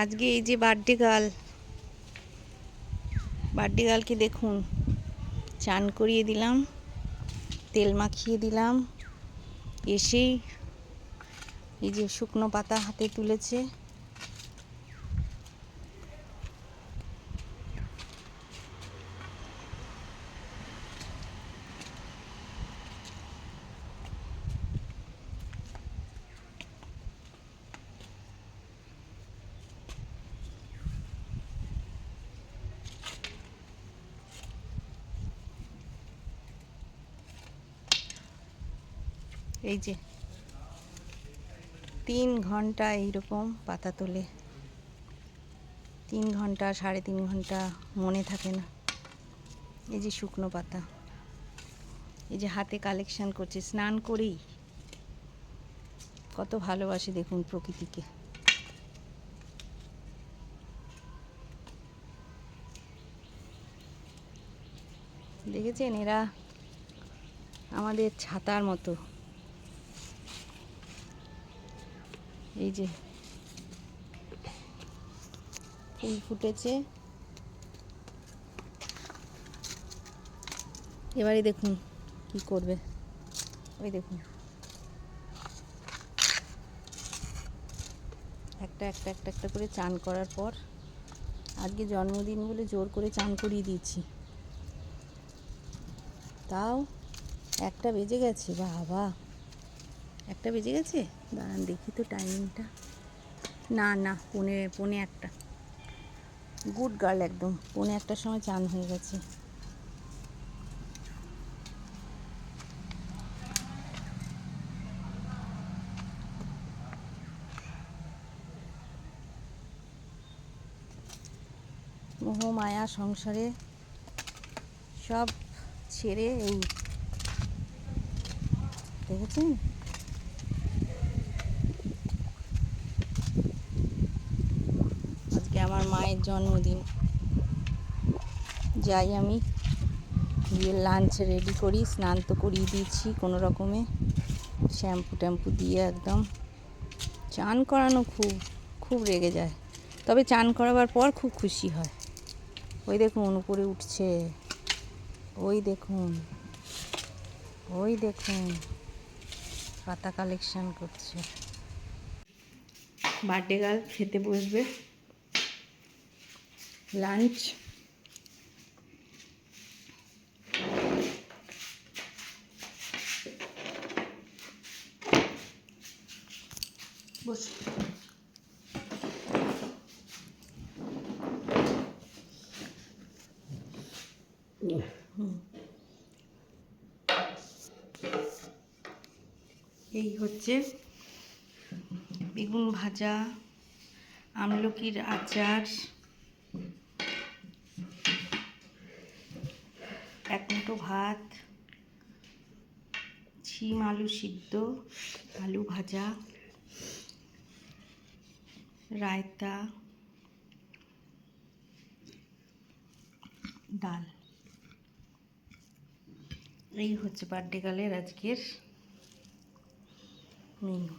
আজকে এই যে বার্থডে গার্লকে দেখুন, চান করিয়ে দিলাম, তেল মাখিয়ে দিলাম। এসেই এই যে শুকনো পাতা হাতে তুলেছে। এই যে 3 ঘন্টা এইরকম পাতা তোলে, 3 ঘন্টা 3.5 ঘন্টা মনে থাকে না। এই যে শুকনো পাতা, এই যে হাতে কালেকশন করছে স্নান করেই। কত ভালোবাসে দেখুন প্রকৃতিকে। দেখেছেন, এরা আমাদের ছাতার মতো। এই যে ফুল ফুটেছে, এবারে দেখুন কি করবে। ওই দেখুন একটা একটা একটা একটা করে চান করার পর, আজকে জন্মদিন বলে জোর করে চান করিয়ে দিয়েছি, তাও 1টা বেজে গেছে। বাবা, 1টা বেজে গেছে। দাঁড়ান দেখি তো টাইমিংটা। না, পৌনে 1টা। গুড গার্ল একদম। পৌনে 1টার সময় চান হয়ে গেছে। মোহ মায়া সংসারে সব ছেড়ে এই দেখেছেন, আজকে আমার মায়ের জন্মদিন। যাই আমি গিয়ে লাঞ্চ রেডি করি। স্নান তো করিয়ে দিয়েছি কোনো রকমে, শ্যাম্পু ট্যাম্পু দিয়ে একদম। চান করানো খুব রেগে যায়, তবে চান করাবার পর খুব খুশি হয়। ওই দেখুন উপরে উঠছে, ওই দেখুন পাতা কালেকশন করছে। বার্থডে গার্ল খেতে বসবে, লাঞ্চ। বস। এই হচ্ছে বেগুন ভাজা, আমলকির আচার, 1 মুঠো ভাত, ছিম আলু সিদ্ধ, আলু ভাজা, রায়তা, ডাল। এই হচ্ছে বার্থডে গার্লের আজকের মেনু।